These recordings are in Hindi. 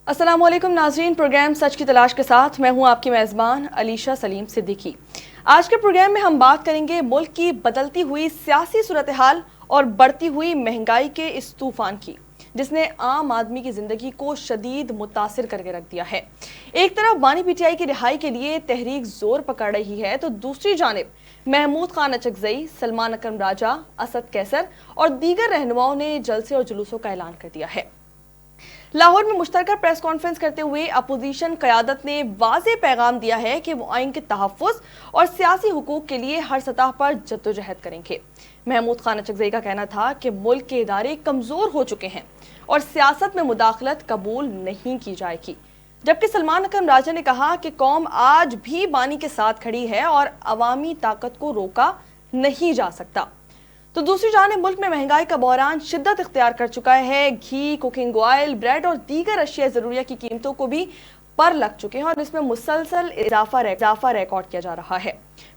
अस्सलामुअलैकुम नाज़रीन, प्रोग्राम सच की तलाश के साथ मैं हूं आपकी मेज़बान अलीशा सलीम सिद्दीकी। आज के प्रोग्राम में हम बात करेंगे मुल्क की बदलती हुई सियासी सूरत हाल और बढ़ती हुई महंगाई के इस तूफान की, जिसने आम आदमी की ज़िंदगी को शदीद मुतासिर करके रख दिया है। एक तरफ बानी पीटीआई की रिहाई के लिए तहरीक जोर पकड़ रही है, तो दूसरी जानिब महमूद खान अचकजई, सलमान अकरम राजा, असद कैसर और दीगर रहनुमाओं ने जलसे और जुलूसों का ऐलान कर दिया है। लाहौर में मुश्तरका प्रेस कॉन्फ्रेंस करते हुए अपोजिशन क़यादत ने वाज़ेह पैगाम दिया है कि वो आइन के तहफ़्फ़ुज़ और सियासी हुकूक के लिए हर सतह पर जद्दोजहद करेंगे। महमूद खान अचकजई का कहना था कि मुल्क के इदारे कमज़ोर हो चुके हैं और सियासत में मुदाखलत कबूल नहीं की जाएगी, जबकि सलमान अकरम राजा ने कहा कि कौम आज भी बानी के साथ खड़ी है और अवामी ताकत को रोका नहीं जा सकता। तो दूसरी जानिब मुल्क में महंगाई का बहरान शिद्दत इख्तियार कर चुका है। घी, कुकिंग ऑयल, ब्रेड और दीगर अशिया ज़रूरिया की कीमतों को भी पर लग चुके हैं और इसमें मुसलसल इजाफा रिकॉर्ड किया जा रहा है।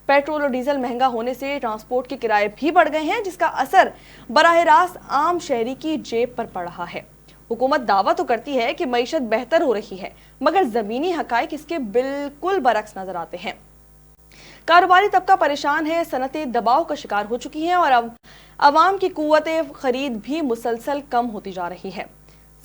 पेट्रोल और डीजल महंगा होने से ट्रांसपोर्ट के किराए भी बढ़ गए हैं, जिसका असर बराह रास्त आम शहरी की जेब पर पड़ रहा है। हुकूमत दावा तो करती है कि मईशत बेहतर हो रही है, मगर ज़मीनी हकाइक इसके बिल्कुल बरक्स नजर आते हैं। कारोबारी तबका परेशान है, सनतें दबाव का शिकार हो चुकी हैं और अब अवाम की कुव्वत खरीद भी मुसलसल कम होती जा रही है।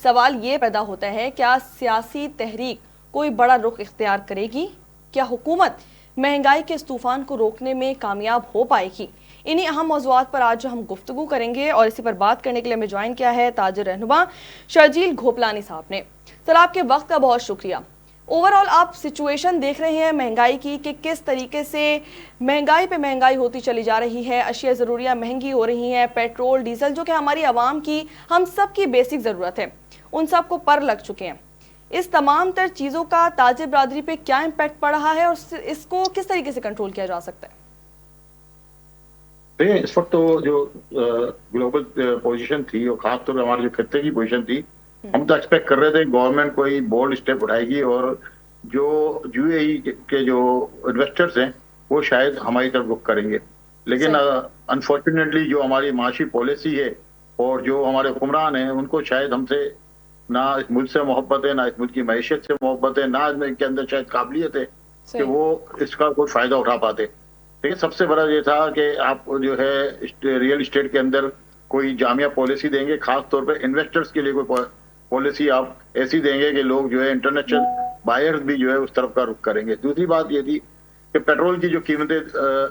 सवाल ये पैदा होता है, क्या सियासी तहरीक कोई बड़ा रुख इख्तियार करेगी? क्या हुकूमत महंगाई के इस तूफान को रोकने में कामयाब हो पाएगी? इन्हीं अहम मौज़ूआत पर आज हम गुफ्तगू करेंगे और इसी पर बात करने के लिए हमें ज्वाइन किया है ताजिर रहनुमा शर्जील घोपलानी साहब ने। सर, आपके वक्त का बहुत शुक्रिया। ओवरऑल आप सिचुएशन देख रहे हैं महंगाई की कि किस तरीके से महंगाई पे महंगाई होती चली जा रही है, अशिया ज़रूरियाँ महंगी हो रही हैं, पेट्रोल डीजल जो कि हमारी आवाम की, हम सब की बेसिक ज़रूरत है, उन सब को पर लग चुके हैं। इस तमाम तर चीज़ों का ताजिर बरादरी पे क्या इम्पैक्ट पड़ रहा है और इसको किस तरीके से कंट्रोल किया जा सकता है? इस वक्त तो जो ग्लोबल पोजीशन थी और खासतौर पर हमारे जो खत्ते की पोजीशन थी, हम तो एक्सपेक्ट कर रहे थे गवर्नमेंट कोई बोल्ड स्टेप उठाएगी और जो यूएई के जो इन्वेस्टर्स हैं वो शायद हमारी तरफ रुख करेंगे। लेकिन अनफॉर्चुनेटली जो हमारी माशी पॉलिसी है और जो हमारे हुक्मरान हैं उनको शायद हमसे ना इस मुल्क से मोहब्बत है, ना इस मुल्क की मैशियत से मोहब्बत है, ना इनके अंदर शायद काबिलियत है कि वो इसका कोई फायदा उठा पाते। लेकिन सबसे बड़ा ये था कि आप जो है रियल इस्टेट के अंदर कोई जामिया पॉलिसी देंगे, खास तौर पे इन्वेस्टर्स के लिए कोई पॉलिसी आप ऐसी देंगे कि लोग जो है इंटरनेशनल बायर्स भी जो है उस तरफ का रुख करेंगे। दूसरी बात ये थी कि पेट्रोल की जो कीमतें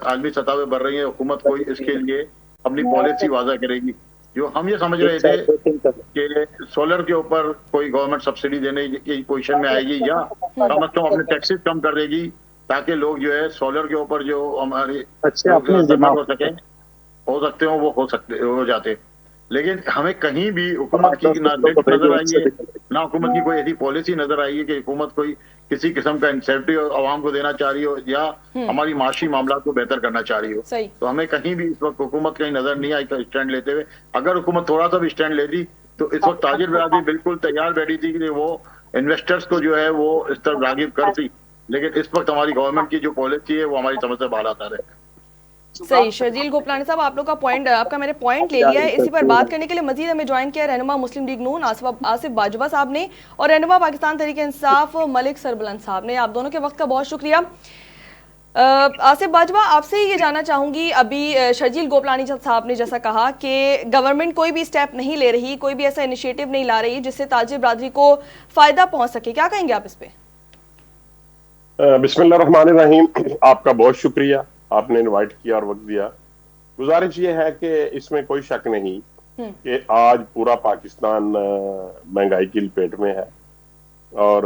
आलमी सतह पे बढ़ रही है, हुकूमत कोई इसके लिए अपनी पॉलिसी वाजा करेगी। जो हम ये समझ रहे थे कि सोलर के ऊपर कोई गवर्नमेंट सब्सिडी देने की पोजीशन में आएगी या कम से कम अपने टैक्सेस कम कर देगी ताकि लोग जो है सोलर के ऊपर जो हमारे हो सकते हो वो हो जाते। लेकिन हमें कहीं भी हुकूमत की ना लिस्ट नजर आई है, ना हुकूमत की कोई ऐसी पॉलिसी नजर आई है कि हुकूमत कोई किसी किस्म का इंसेंटिव आवाम को देना चाह रही हो या हमारी माशी मामला को बेहतर करना चाह रही हो। तो हमें कहीं भी इस वक्त हुकूमत कहीं नजर नहीं आई स्टैंड लेते हुए। अगर हुकूमत थोड़ा सा भी स्टैंड लेती तो इस वक्त ताजिर बिरादरी बिल्कुल तैयार बैठी थी कि वो इन्वेस्टर्स को जो है वो इस तरफ रागिब करती। लेकिन इस वक्त हमारी गवर्नमेंट की जो पॉलिसी है वो हमारी समझ से बाहर आता है। सही। शर्जील घोपलानी साहब, आप लोग का पॉइंट, आपका मैंने पॉइंट ले लिया है। इसी पर बात करने के लिए मजीद हमें ज्वाइन किया रहनुमा मुस्लिम लीग नून आसिफ बाजवा साहब ने और रहनुमा पाकिस्तान तहरीक इंसाफ मलिक सरबुलंद साहब ने। आप दोनों के वक्त का बहुत शुक्रिया। आसिफ बाजवा, आपसे ये जानना चाहूंगी, अभी शर्जील घोपलानी साहब ने जैसा कहा कि गवर्नमेंट कोई भी स्टेप नहीं ले रही, कोई भी ऐसा इनिशिएटिव नहीं ला रही जिससे ताजिर बरादरी को फायदा पहुंच सके, क्या कहेंगे आप इस पे? बिस्मिल्लाहिर्रहमानिर्रहीम, आपका बहुत शुक्रिया, आपने इनवाइट किया और वक्त दिया। गुजारिश ये है कि इसमें कोई शक नहीं कि आज पूरा पाकिस्तान महंगाई की लपेट में है और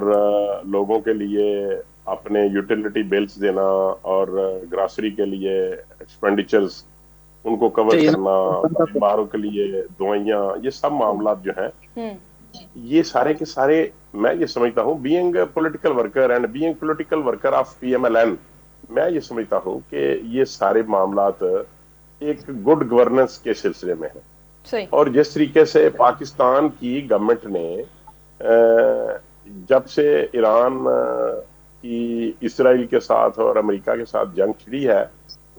लोगों के लिए अपने यूटिलिटी बिल्स देना और ग्रॉसरी के लिए एक्सपेंडिचर्स उनको कवर करना, बीमारों के लिए दवाइयाँ, ये सब मामला जो हैं ये सारे के सारे मैं ये समझता हूँ being political worker and being political worker of PMLN, मैं ये समझता हूँ कि ये सारे मामलात एक गुड गवर्नेंस के सिलसिले में है। और जिस तरीके से पाकिस्तान की गवर्नमेंट ने जब से ईरान की इसराइल के साथ और अमेरिका के साथ जंग छिड़ी है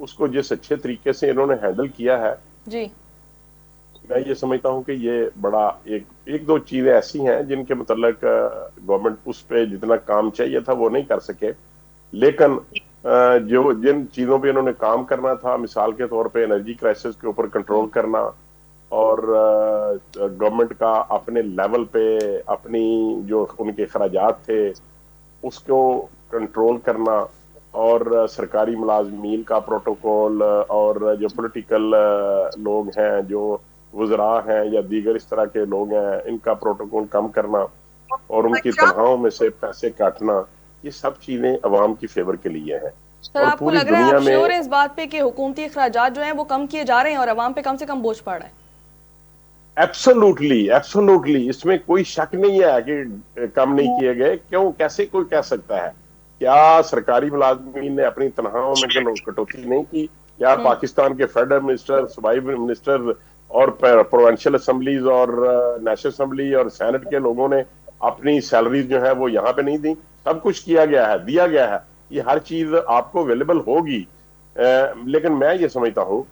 उसको जिस अच्छे तरीके से इन्होंने हैंडल किया है जी, मैं ये समझता हूँ कि ये बड़ा एक दो चीजें ऐसी हैं जिनके मतलब गवर्नमेंट उस पे जितना काम चाहिए था वो नहीं कर सके, लेकिन जो जिन चीजों पे इन्होंने काम करना था, मिसाल के तौर पे एनर्जी क्राइसिस के ऊपर कंट्रोल करना, और गवर्नमेंट का अपने लेवल पे अपनी जो उनके अखराजात थे उसको कंट्रोल करना, और सरकारी मुलाजमीन का प्रोटोकॉल, और जो पॉलिटिकल लोग हैं, जो वज़रा हैं या दीगर इस तरह के लोग हैं, इनका प्रोटोकॉल कम करना और उनकी तनख्वाहों में से पैसे काटना, ये सब चीजें अवाम की फेवर के लिए हैं। सर, और आपको पूरी लग रहा है, दुनिया आप श्योर में हैं इस बात पे कि हुकूमती अखराजात जो हैं वो कम किए जा रहे हैं और अवाम पे कम से कम बोझ पड़ रहा है? एब्सोल्युटली एब्सोल्युटली इसमें कोई शक नहीं है कि कम नहीं किए गए। क्यों, कैसे कोई कह सकता है? क्या सरकारी मुलाजमीन ने अपनी तनख्वाहों में कटौती नहीं की? या पाकिस्तान के फेडरल मिनिस्टर, सूबाई मिनिस्टर और प्रोविंशियल असेंबलीज और नेशनल असेंबली और सेनेट के लोगों ने अपनी सैलरीज जो है वो यहाँ पे नहीं दी? सब कुछ किया गया है, दिया गया है, ये हर चीज आपको अवेलेबल होगी। लेकिन मैं ये समझता हूँ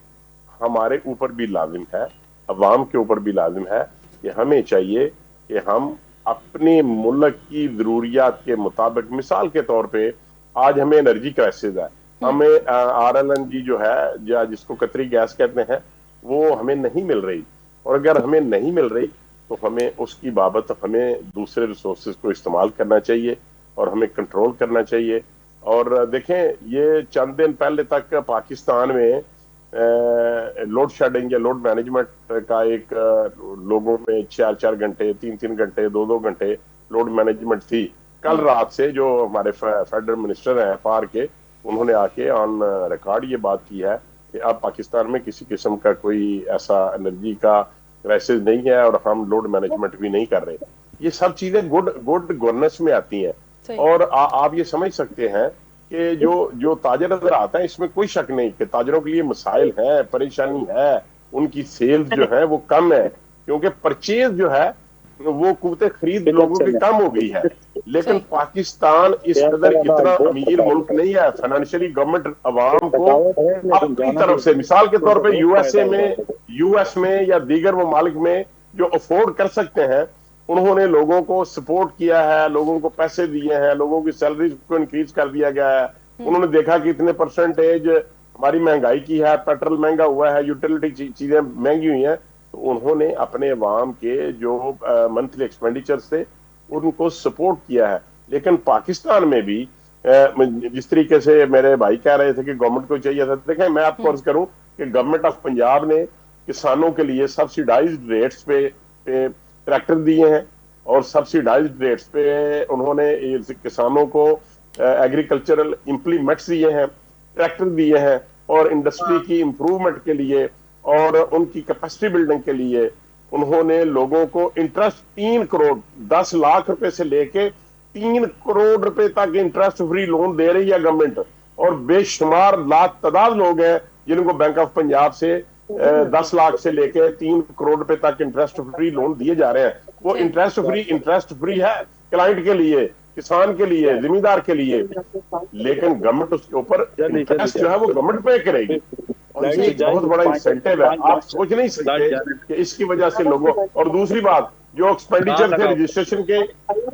हमारे ऊपर भी लाजिम है, अवाम के ऊपर भी लाजिम है कि हमें चाहिए कि हम अपने मुल्क की जरूरियात के मुताबिक, मिसाल के तौर पे आज हमें एनर्जी क्राइसिस है, हमें RLNG जो है या जिसको कतरी गैस कहते हैं वो हमें नहीं मिल रही, और अगर हमें नहीं मिल रही तो हमें उसकी बाबत हमें दूसरे रिसोर्सेज को इस्तेमाल करना चाहिए और हमें कंट्रोल करना चाहिए। और देखें, ये चंद दिन पहले तक पाकिस्तान में लोड शेडिंग या लोड मैनेजमेंट का एक लोगों में 4-4 घंटे, 3-3 घंटे, 2-2 घंटे लोड मैनेजमेंट थी। कल रात से जो हमारे फेडरल मिनिस्टर हैं पार के, उन्होंने आके ऑन रिकॉर्ड ये बात की है कि अब पाकिस्तान में किसी किस्म का कोई ऐसा एनर्जी का क्राइसिस नहीं है और हम लोड मैनेजमेंट भी नहीं कर रहे। ये सब चीजें गुड गवर्नेंस में आती हैं। और आप ये समझ सकते हैं कि जो ताजर नजर आता है, इसमें कोई शक नहीं कि ताजरों के लिए मसाइल है, परेशानी है, उनकी सेल्स जो है वो कम है, क्योंकि परचेज जो है वो कुव्वते खरीद लोगों की कम हो गई है। लेकिन पाकिस्तान इस कदर इतना अमीर मुल्क नहीं है। फाइनेंशियली गवर्नमेंट अवाम को अपनी तरफ से, मिसाल के तौर पे यूएस में या दीगर ममालिक में जो अफोर्ड कर सकते हैं, उन्होंने लोगों को सपोर्ट किया है, लोगों को पैसे दिए हैं, लोगों की सैलरी को इंक्रीज कर दिया गया है। उन्होंने देखा कि इतने परसेंटेज हमारी महंगाई की है, पेट्रोल महंगा हुआ है, यूटिलिटी चीजें महंगी हुई हैं, तो उन्होंने अपने अवाम के जो मंथली एक्सपेंडिचर थे उनको सपोर्ट किया है। लेकिन पाकिस्तान में भी जिस तरीके से मेरे भाई कह रहे थे कि गवर्नमेंट को चाहिए था, देखें मैं आपको अर्ज करूं कि गवर्नमेंट ऑफ पंजाब ने किसानों के लिए सब्सिडाइज्ड रेट्स पे ट्रैक्टर दिए हैं, और सब्सिडाइज्ड रेट्स पे उन्होंने किसानों को एग्रीकल्चरल इंप्लीमेंट्स दिए हैं, ट्रैक्टर दिए हैं, और इंडस्ट्री की इंप्रूवमेंट के लिए और उनकी कैपेसिटी बिल्डिंग के लिए उन्होंने लोगों को इंटरेस्ट 3 करोड़ 10 लाख रुपए से लेके 3 करोड़ रुपए तक इंटरेस्ट फ्री लोन दे रही है गवर्नमेंट। और बेशुमार लाख तादाद लोग हैं जिनको बैंक ऑफ पंजाब से 10 लाख से लेके 3 करोड़ रुपए तक इंटरेस्ट फ्री लोन दिए जा रहे हैं। वो इंटरेस्ट फ्री है क्लाइंट के लिए, किसान के लिए, जिम्मेदार के लिए, लेकिन गवर्नमेंट उसके ऊपर इंटरेस्ट जो है वो गवर्नमेंट पे करेगी, और ये एक बहुत बड़ा इंसेंटिव है। आप सोच नहीं सकते कि इसकी वजह से लोगों, और दूसरी बात, जो एक्सपेंडिचर थे रजिस्ट्रेशन के,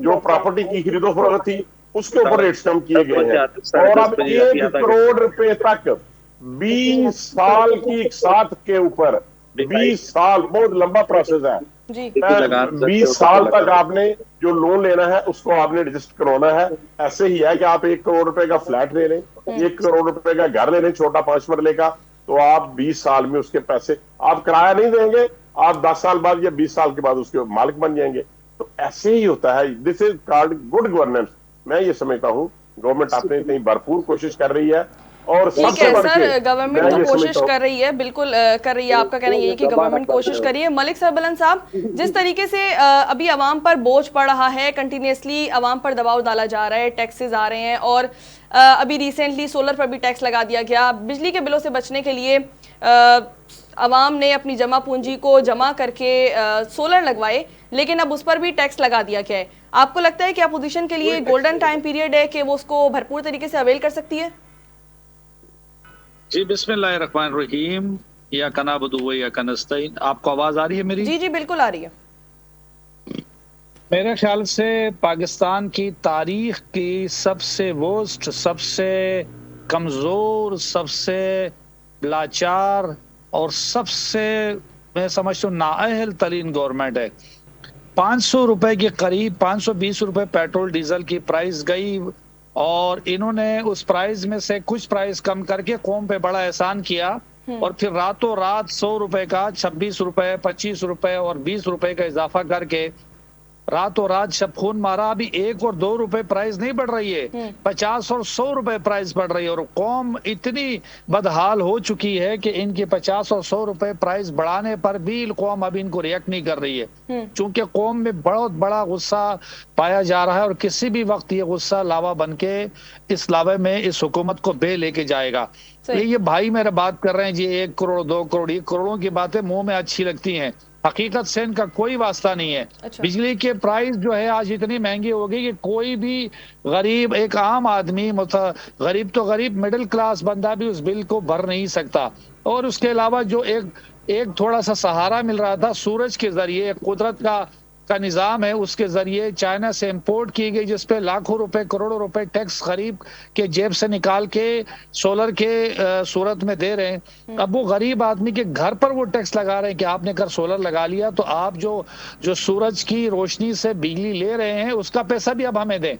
जो प्रॉपर्टी की खरीदो फरोख्त थी, उसके ऊपर रेट्स कम किए गए हैं। और अब 1 करोड़ रुपए तक 20 साल की एक साथ के ऊपर, 20 साल बहुत लंबा प्रोसेस है। 20 साल तक आपने जो लोन लेना है उसको आपने रजिस्टर करवाना है। ऐसे ही है कि आप 1 करोड़ रुपए का फ्लैट ले लें, 1 करोड़ रुपए का घर ले लें, छोटा 5 मरले का, तो आप 20 साल में उसके पैसे आप किराया नहीं देंगे, आप 10 साल बाद या 20 साल के बाद उसके मालिक बन जाएंगे। तो ऐसे ही होता है। This is called good governance. मैं ये समझता हूँ गवर्नमेंट अपने इतनी भरपूर कोशिश कर रही है। और ठीक है सर, गवर्नमेंट तो कोशिश कर रही है, बिल्कुल कर रही है। आपका कहना यही है कि गवर्नमेंट कोशिश कर रही है। मलिक सरबलंद साहब, जिस तरीके से अभी आवाम पर बोझ पड़ रहा है, कंटिन्यूसली आवाम पर दबाव डाला जा रहा है, टैक्सेस आ रहे हैं, और अभी रिसेंटली सोलर पर भी टैक्स लगा दिया गया। बिजली के बिलों से बचने के लिए आवाम ने अपनी जमा पूंजी को जमा करके सोलर लगवाए, लेकिन अब उस पर भी टैक्स लगा दिया गया है। आपको लगता है कि अपोजिशन के लिए गोल्डन टाइम पीरियड है कि वो उसको भरपूर तरीके से अवेल कर सकती है? जी, बिस्मिल्लाहिर्रहमानिर्रहीम। या कनाबुदु या कनस्तईन। आपको आवाज आ रही है मेरी? जी जी बिल्कुल आ रही है। मेरे ख्याल से पाकिस्तान की तारीख की सबसे वर्स्ट, सबसे कमजोर, सबसे लाचार और सबसे, मैं समझता हूँ, नाअहल तरीन गवर्नमेंट है। 500 रुपए के करीब, 520 रुपए पेट्रोल डीजल की प्राइस गई और इन्होंने उस प्राइस में से कुछ प्राइस कम करके कौम पे बड़ा एहसान किया और फिर रातों रात 100 रुपए का 26 रुपए, 25 रुपए और 20 रुपए का इजाफा करके रातों रात शब खून मारा। अभी 1 और 2 रुपए प्राइस नहीं बढ़ रही है, 50 और 100 रुपए प्राइस बढ़ रही है। और कौम इतनी बदहाल हो चुकी है कि इनके 50 और 100 रुपए प्राइस बढ़ाने पर भी कौम अभी इनको रिएक्ट नहीं कर रही है, क्योंकि कौम में बहुत बड़ा गुस्सा पाया जा रहा है और किसी भी वक्त ये गुस्सा लावा बन के इस लावे में इस हुकूमत को बे लेके जाएगा। ये भाई मेरा बात कर रहे हैं जी 1 करोड़ 2 करोड़, ये करोड़ों की बातें मुंह में अच्छी लगती हैं, हकीकत से इनका कोई वास्ता नहीं है। अच्छा। बिजली के प्राइस जो है आज इतनी महंगी हो गई कि कोई भी गरीब, एक आम आदमी, गरीब तो गरीब, मिडिल क्लास बंदा भी उस बिल को भर नहीं सकता। और उसके अलावा जो एक थोड़ा सा सहारा मिल रहा था सूरज के जरिए, कुदरत का निजाम है, उसके जरिए चाइना से इंपोर्ट की गई, जिसपे लाखों रुपए करोड़ों रुपए टैक्स गरीब के जेब से निकाल के सोलर के सूरत में दे रहे हैं। अब वो गरीब आदमी के घर पर वो टैक्स लगा रहे हैं कि आपने घर सोलर लगा लिया तो आप जो सूरज की रोशनी से बिजली ले रहे हैं उसका पैसा भी अब हमें दें।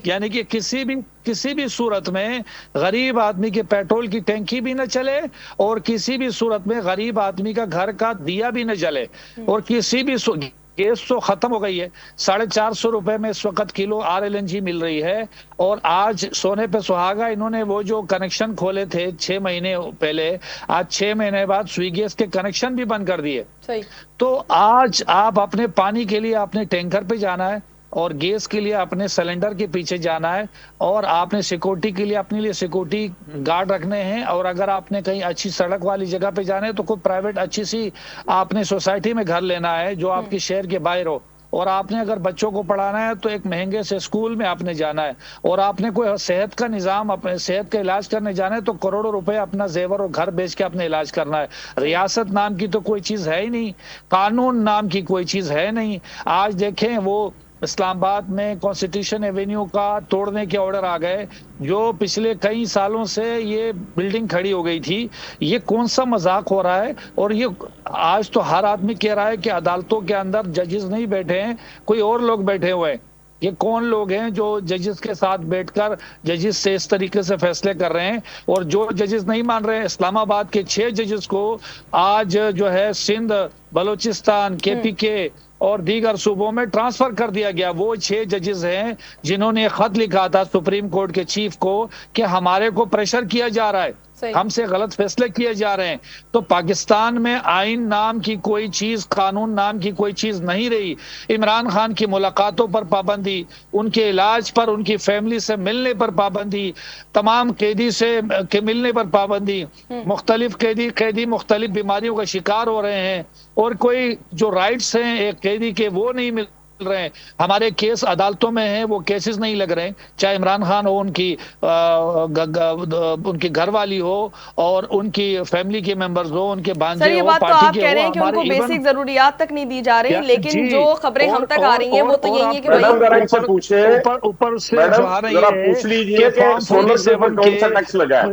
यानी कि किसी भी सूरत में गरीब आदमी के पेट्रोल की टैंकी भी न चले और किसी भी सूरत में गरीब आदमी का घर का दिया भी न जले। और किसी भी गैस तो खत्म हो गई है, 450 रुपए में इस वक्त किलो RLNG मिल रही है। और आज सोने पे सुहागा, इन्होंने वो जो कनेक्शन खोले थे 6 महीने पहले, आज 6 महीने बाद स्विगी के कनेक्शन भी बंद कर दिए। तो आज आप अपने पानी के लिए अपने टैंकर पे जाना है और गैस के लिए अपने सिलेंडर के पीछे जाना है और आपने सिक्योरिटी के लिए अपने लिए सिक्योरिटी गार्ड रखने हैं। और अगर आपने कहीं अच्छी सड़क वाली जगह पे जाना है तो कोई प्राइवेट अच्छी सी आपने सोसाइटी में घर लेना है जो आपके शहर के बाहर हो। और आपने अगर बच्चों को पढ़ाना है तो एक महंगे से स्कूल में आपने जाना है। और आपने कोई सेहत का निजाम, अपने सेहत का इलाज करने जाना है तो करोड़ों रुपए अपना जेवर और घर बेच के अपने इलाज करना है। रियासत नाम की तो कोई चीज है ही नहीं, कानून नाम की कोई चीज है नहीं। आज देखें वो इस्लामाबाद में कॉन्स्टिट्यूशन एवेन्यू का तोड़ने के ऑर्डर आ गए, जो पिछले कई सालों से ये बिल्डिंग खड़ी हो गई थी। ये कौन सा मजाक हो रहा है? और ये आज तो हर आदमी कह रहा है कि अदालतों के अंदर जजेस नहीं बैठे हैं, कोई और लोग बैठे हुए हैं। ये कौन लोग हैं जो जजेस के साथ बैठकर जजेस से इस तरीके से फैसले कर रहे हैं? और जो जजेस नहीं मान रहे हैं, इस्लामाबाद के 6 जजेस को आज जो है सिंध, बलूचिस्तान, KPK और दीगर सूबों में ट्रांसफर कर दिया गया। वो 6 जजेस हैं जिन्होंने खत लिखा था सुप्रीम कोर्ट के चीफ को कि हमारे को प्रेशर किया जा रहा है, हमसे गलत फैसले किए जा रहे हैं। तो पाकिस्तान में आइन नाम की कोई चीज, कानून नाम की कोई चीज नहीं रही। इमरान खान की मुलाकातों पर पाबंदी, उनके इलाज पर, उनकी फैमिली से मिलने पर पाबंदी, तमाम कैदी से के मिलने पर पाबंदी, मुख्तलिफ कैदी मुख्तलिफ बीमारियों का शिकार हो रहे हैं और कोई जो राइट्स हैं एक कैदी के वो नहीं मिल रहे हैं। हमारे केस अदालतों में हैं, वो केसेस नहीं लग रहे हैं, चाहे इमरान खान हो, उनकी घरवाली हो और उनकी फैमिली के मेंबर्स हो, उनके भांजे हो, ये बात तो पार्टी आप के कह रहे हो, हैं कि उनको बेसिक जरूरियात तक नहीं दी जा रही, लेकिन जो खबरें हम तक आ रही हैं वो तो यही है कि ऊपर से जो आ रही है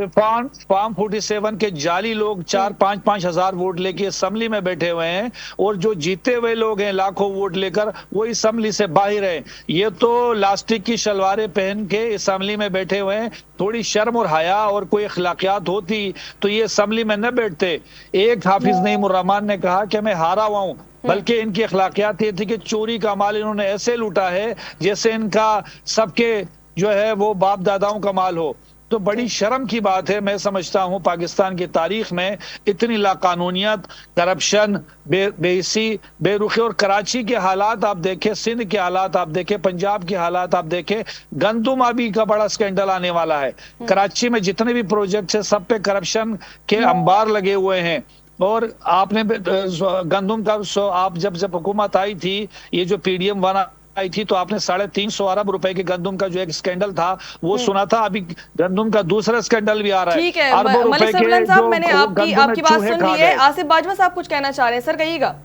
फॉर्म 47 के जाली लोग 4-5 हजार वोट लेके असेंबली में बैठे हुए हैं और जो जीते हुए लोग हैं लाखों वोट लेकर वो असेंबली से बाहर है। ये तो लास्टिक की शलवारें पहन के असेंबली में बैठे हुए हैं। थोड़ी शर्म और हया और कोई अखलाकियात होती तो ये असेंबली में न बैठते। एक हाफिज नईमुर रहमान ने कहा कि मैं हारा हुआ हूं, बल्कि इनकी अखलाकियात ये थी कि चोरी का माल इन्होंने ऐसे लूटा है जैसे इनका सबके जो है वो बाप दादाओं का माल हो। तो बड़ी शर्म की बात है। मैं समझता हूं पाकिस्तान की तारीख में इतनी लाकानूनियत, करप्शन, बेइज्जती, बेरुखी, और कराची के हालात आप देखें, सिंध के हालात आप देखें, पंजाब के हालात आप देखें, गंदुम अभी का बड़ा स्कैंडल आने वाला है। कराची में जितने भी प्रोजेक्ट है सब पे करप्शन के अंबार लगे हुए हैं। और आपने गंदुम का आप जब हुकूमत आई थी, ये जो PDM बना आई थी तो आपने 350 अरब रुपए के गंदम का जो एक स्कैंडल था वो सुना था। अभी गंदम का दूसरा स्कैंडल भी आ रहा है। ठीक है अरबों रुपए मलिक के सरवलन साहब, जो मैंने आपकी गंदम में आपकी बात चूहे सुन खा ली है। गए। आसिफ बाजवा साहब कुछ कहना चाह रहे हैं, सर कहिएगा।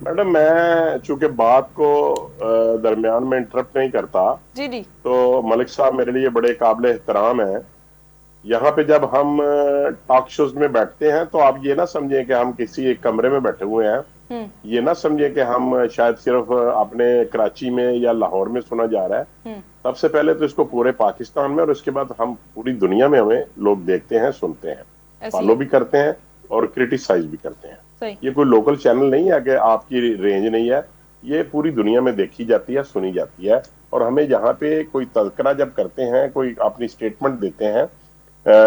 मैडम, मैं चूंकि बात को दरमियान में इंटरप्ट नहीं करता, जी जी। तो मलिक साहब मेरे लिए बड़े काबिल एहतराम है। यहाँ पे जब हम टॉक शोज में बैठते हैं तो आप ये ना समझें कि हम किसी एक कमरे में बैठे हुए हैं। ये ना समझें कि हम शायद सिर्फ अपने कराची में या लाहौर में सुना जा रहा है। सबसे पहले तो इसको पूरे पाकिस्तान में और उसके बाद हम पूरी दुनिया में हमें लोग देखते हैं, सुनते हैं, फॉलो भी करते हैं और क्रिटिसाइज भी करते हैं। ये कोई लोकल चैनल नहीं है कि आपकी रेंज नहीं है, ये पूरी दुनिया में देखी जाती है, सुनी जाती है। और हमें यहाँ पे कोई तज़किरा जब करते हैं, कोई अपनी स्टेटमेंट देते हैं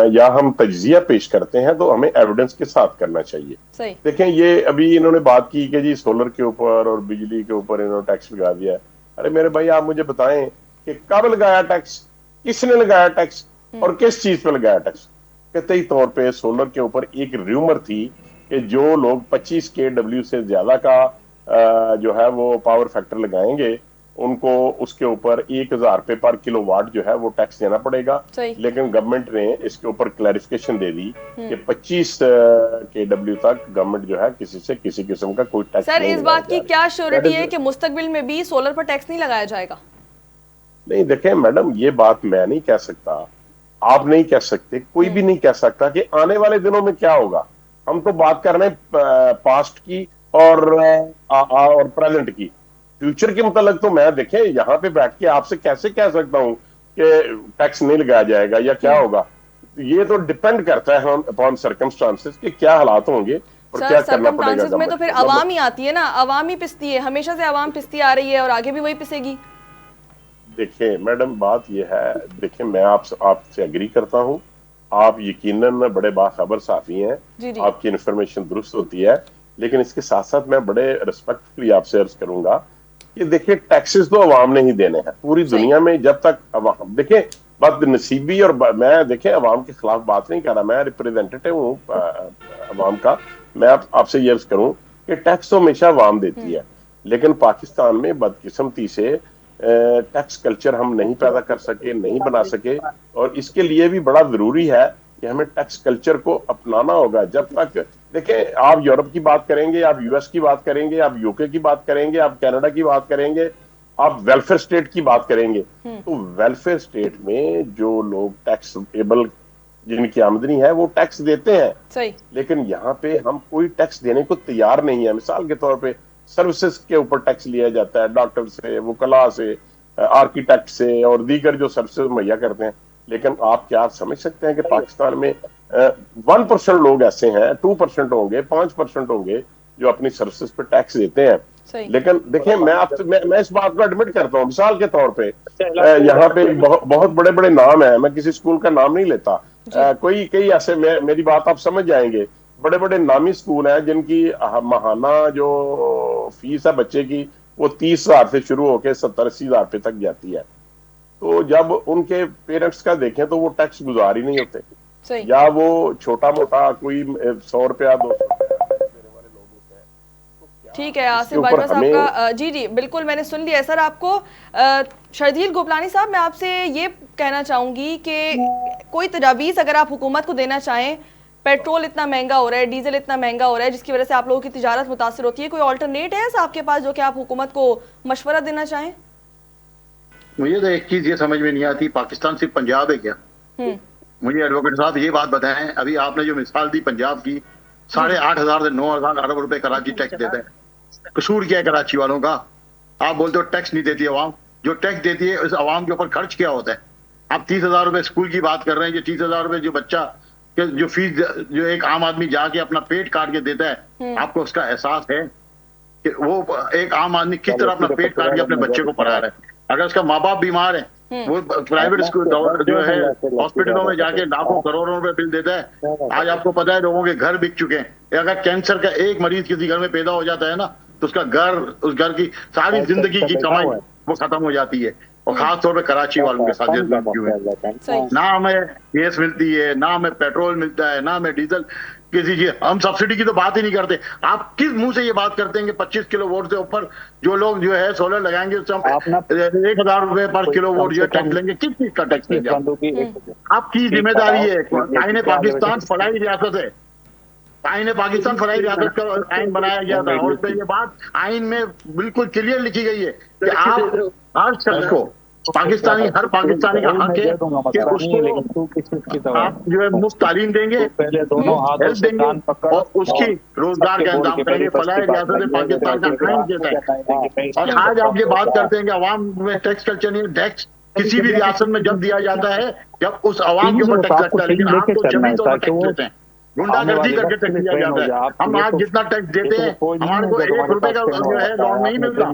या हम तज्जिया पेश करते हैं तो हमें एविडेंस के साथ करना चाहिए। देखें, ये अभी इन्होंने बात की कि जी सोलर के ऊपर और बिजली के ऊपर इन्होंने टैक्स लगा दिया है। अरे मेरे भाई, आप मुझे बताएं कि कब लगाया टैक्स, किसने लगाया टैक्स और किस चीज पे लगाया टैक्स। कतई तौर पे सोलर के ऊपर एक र्यूमर थी कि जो लोग 25 kW से ज्यादा का जो है वो पावर फैक्टर लगाएंगे उनको उसके ऊपर 1000 रुपए पर किलोवाट जो है वो टैक्स देना पड़ेगा। लेकिन गवर्नमेंट ने इसके ऊपर क्लैरिफिकेशन दे दी कि 25 kW तक गवर्नमेंट जो है किसी से किसी किस्म का कोई टैक्स सर, इस बात की क्या श्योरिटी है कि मुस्तकबिल में भी सोलर पर टैक्स नहीं लगाया जाएगा? नहीं, देखें मैडम, ये बात मैं नहीं कह सकता, आप नहीं कह सकते, कोई भी नहीं कह सकता कि आने वाले दिनों में क्या होगा। हम तो बात कर रहे हैं पास्ट की और प्रेजेंट की। फ्यूचर के मुतालिक तो मैं देखें यहाँ पे बैठ के आपसे कैसे कह सकता हूँ कि टैक्स नहीं लगाया जाएगा या क्या होगा। ये तो डिपेंड करता है अपॉन सर्कमस्टांसेस कि क्या हालात होंगे और क्या करना पड़ेगा। में तो फिर अवाम ही आती है ना, अवाम ही पिसती है, हमेशा से अवाम पिसती आ रही है और आगे भी वही पिसेगी। देखिए मैडम, बात ये है, देखिए मैं आपसे एग्री करता हूँ, आप यकीनन बड़े बाखबर साफी हैं, आपकी इन्फॉर्मेशन दुरुस्त होती है। लेकिन इसके साथ साथ मैं बड़े रिस्पेक्टफुली आपसे अर्ज करूंगा कि देखिए टैक्सेस तो अवाम ने ही देने हैं पूरी दुनिया में। जब तक अवाम, देखिए बात नसीबी और मैं देखें अवाम के खिलाफ बात नहीं कर रहा, मैं रिप्रेजेंटेटिव हूँ अवाम का। मैं आपसे ये अर्ज करूं कि टैक्स तो हमेशा अवाम देती है, लेकिन पाकिस्तान में बदकिस्मती से टैक्स कल्चर हम नहीं पैदा कर सके, नहीं बना सके। और इसके लिए भी बड़ा जरूरी है कि हमें टैक्स कल्चर को अपनाना होगा। जब तक देखें, आप यूरोप की बात करेंगे, आप यूएस की बात करेंगे, आप यूके की बात करेंगे, आप कनाडा की बात करेंगे, आप वेलफेयर स्टेट की बात करेंगे, तो वेलफेयर स्टेट में जो लोग टैक्स एबल जिनकी आमदनी है वो टैक्स देते हैं। सही। लेकिन यहाँ पे हम कोई टैक्स देने को तैयार नहीं है। मिसाल के तौर पे सर्विसेज के ऊपर टैक्स लिया जाता है, डॉक्टर से, वकला से, आर्किटेक्ट से और दीगर जो सर्विसेज मुहैया करते हैं। लेकिन आप क्या समझ सकते हैं कि पाकिस्तान में 1% लोग ऐसे हैं, 2% होंगे, 5% होंगे जो अपनी सर्विसेज पे टैक्स देते हैं। लेकिन देखिए, मैं इस बात को एडमिट करता हूँ। मिसाल के तौर पे यहाँ पे बहुत बड़े बड़े नाम है, मैं किसी स्कूल का नाम नहीं लेता, कोई कई ऐसे, मेरी बात आप समझ जाएंगे, बड़े बड़े नामी स्कूल हैं जिनकी माहाना जो फीस है बच्चे की वो 30,000 से शुरू होकर 70-80,000 रुपए तक जाती है। तो जब उनके पेरेंट्स का देखें तो वो टैक्स गुजार ही नहीं होते, या वो छोटा मोटा कोई 100 रुपया 200 रुपया देने वाले लोग होते हैं। ठीक है आसिफ बाजवा साहब का, जी जी बिल्कुल मैंने सुन लिया। सर आपको शर्जील गोपलानी साहब, मैं आपसे ये कहना चाहूंगी कि कोई तजावीज़ अगर आप हुकूमत को देना चाहें, पेट्रोल इतना महंगा हो रहा है, डीजल इतना महंगा हो रहा है जिसकी वजह से आप लोगों की तिजारत मुतासर होती है, कोई ऑल्टरनेट है ऐसा आपके पास जो कि आप हुकूमत को मशवरा देना चाहें? मुझे तो एक चीज ये समझ में नहीं आती, पाकिस्तान सिर्फ पंजाब है क्या? मुझे एडवोकेट साहब ये बात बताएं, अभी आपने जो मिसाल दी पंजाब की, 8,500 से 9,000 अरब रुपए कराची टैक्स देता है। कसूर क्या है कराची वालों का? आप बोलते हो टैक्स नहीं देती अवाम, जो टैक्स देती है उस अवाम के ऊपर खर्च क्या होता है? आप 30,000 रुपए स्कूल की बात कर रहे हैं, जो 30,000 रुपए जो बच्चा जो फीस जो एक आम आदमी जाके अपना पेट काट के देता है, आपको उसका एहसास है कि वो एक आम आदमी किस तरह अपना पेट काट के अपने बच्चे को पढ़ा रहा है? अगर उसका माँ बाप बीमार है, वो प्राइवेट स्कूल जो है हॉस्पिटलों में जाके लाखों करोड़ों रुपए बिल देता है। आज आपको पता है लोगों के घर बिक चुके हैं। अगर कैंसर का एक मरीज किसी घर में पैदा हो जाता है ना, तो उसका घर, उस घर की सारी जिंदगी की कमाई वो खत्म हो जाती है। और खास तौर पे कराची वालों के साथ जो सही। ना हमें गैस मिलती है, ना हमें पेट्रोल मिलता है, ना हमें डीजल किसी चीज। हम सब्सिडी की तो बात ही नहीं करते। आप किस मुंह से ये बात करते हैं कि 25 किलो वोट से ऊपर जो लोग जो है सोलर लगाएंगे उससे हम 1,000 रुपए पर किलो वोट जो टैक्स लेंगे? किस चीज का टैक्स लेंगे? आपकी जिम्मेदारी है। आईने पाकिस्तान फलाई रियासत है, आईने पाकिस्तान फलाई रियासत का आइन बनाया गया था और ये बात आइन में बिल्कुल क्लियर लिखी गई है कि आप हर शख्स को पाकिस्तानी, हर पाकिस्तानी का हक है कि उसको आप जो है मुफ्त तालीम देंगे, हेल्प देंगे और उसकी रोजगार का इंतजाम करेंगे। फलाह रियासत पाकिस्तान का आइन देता है। और आज आप ये बात करते हैं कि अवाम में टैक्स कल्चर नहीं है। टैक्स किसी भी रियासत में जब दिया जाता है जब उस अवाम के ऊपर टैक्स लगता है, लेकिन आप तो जमीन तौर पर टैक्स लेते हैं, गुंडागर्दी करके टैक्स दिया जाता है। हम आज जितना टैक्स देते हैं हमारे को 1 रुपए का जो है लोन नहीं मिलता।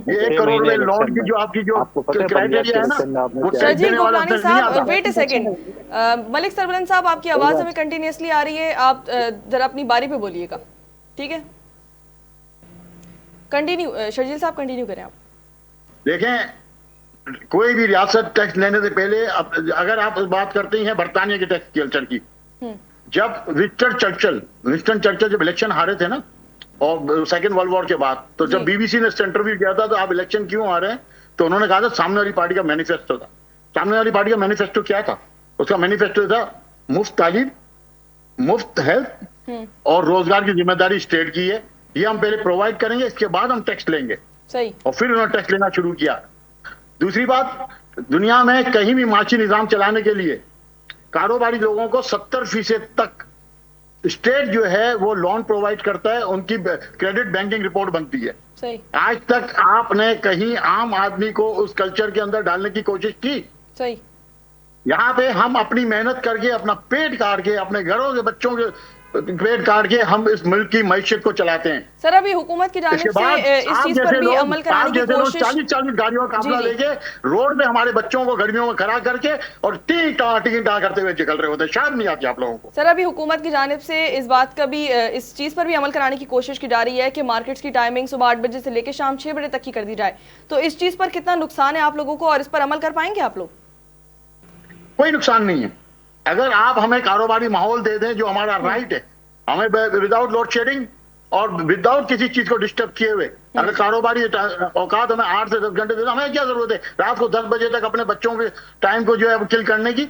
ये 1 करोड़ रुपए लोन की जो आपकी जो क्राइटेरिया है ना वो शर्जील गोकलानी साहब, वेट अ सेकंड, मलिक सरवरन साहब आपकी आवाज हमें कंटिन्यूअसली आ रही है, आप जरा अपनी बारी पे बोलिएगा, ठीक है? कंटिन्यू शर्जील साहब, कंटिन्यू करें आप। देखें, कोई भी रियासत टैक्स लेने से पहले अगर आप बात करते हैं बरतानिया के टैक्स कल्चर की, जब विंस्टन चर्चिल जब इलेक्शन हारे थे ना और सेकेंड वर्ल्ड वॉर के बाद, तो जब बीबीसी ने इंटरव्यू किया था तो आप इलेक्शन क्यों हारे हैं, तो उन्होंने कहा था सामने वाली पार्टी का मैनिफेस्टो था। सामने वाली पार्टी का मैनिफेस्टो क्या था? उसका मैनिफेस्टो था मुफ्त तालीम, मुफ्त हेल्थ और रोजगार की जिम्मेदारी स्टेट की है, ये हम पहले प्रोवाइड करेंगे, इसके बाद हम टैक्स लेंगे। सही। और फिर उन्होंने टैक्स लेना शुरू किया। दूसरी बात, दुनिया में कहीं भी माशी निजाम चलाने के लिए कारोबारी लोगों को 70% तक स्टेट जो है वो लोन प्रोवाइड करता है, उनकी क्रेडिट बैंकिंग रिपोर्ट बनती है। सही। आज तक आपने कहीं आम आदमी को उस कल्चर के अंदर डालने की कोशिश की? सही। यहाँ पे हम अपनी मेहनत करके, अपना पेट काट के, अपने घरों के बच्चों के पेट काट के हम इस मुल्क की मैशियत को चलाते हैं। सर, अभी हुकूमत की जानिब से इस चीज पर भी अमल कराने की कोशिश, 40 गाड़ियों का काफिला लेके रोड पे हमारे बच्चों को गर्मियों में खड़ा करके और टी टा करते हुए निकल रहे होते हैं। शायद नहीं आती आप लोगों को। सर, अभी हुकूमत की जानिब से इस बात का भी, इस चीज पर भी अमल कराने की कोशिश की जा रही है कि मार्केट्स की टाइमिंग सुबह 8 बजे से लेकर शाम 6 बजे तक की कर दी जाए। तो इस चीज पर कितना नुकसान है आप लोगों को और इस पर अमल कर पाएंगे आप लोग? कोई नुकसान नहीं है। अगर आप हमें कारोबारी माहौल दे दें जो हमारा राइट है, हमें विदाउट लोड शेडिंग और विदाउट किसी चीज को डिस्टर्ब किए हुए अगर कारोबारी औकात हमें 8 से 10 घंटे देते, हमें क्या जरूरत है रात को 10 बजे तक अपने बच्चों के टाइम को जो है किल करने की?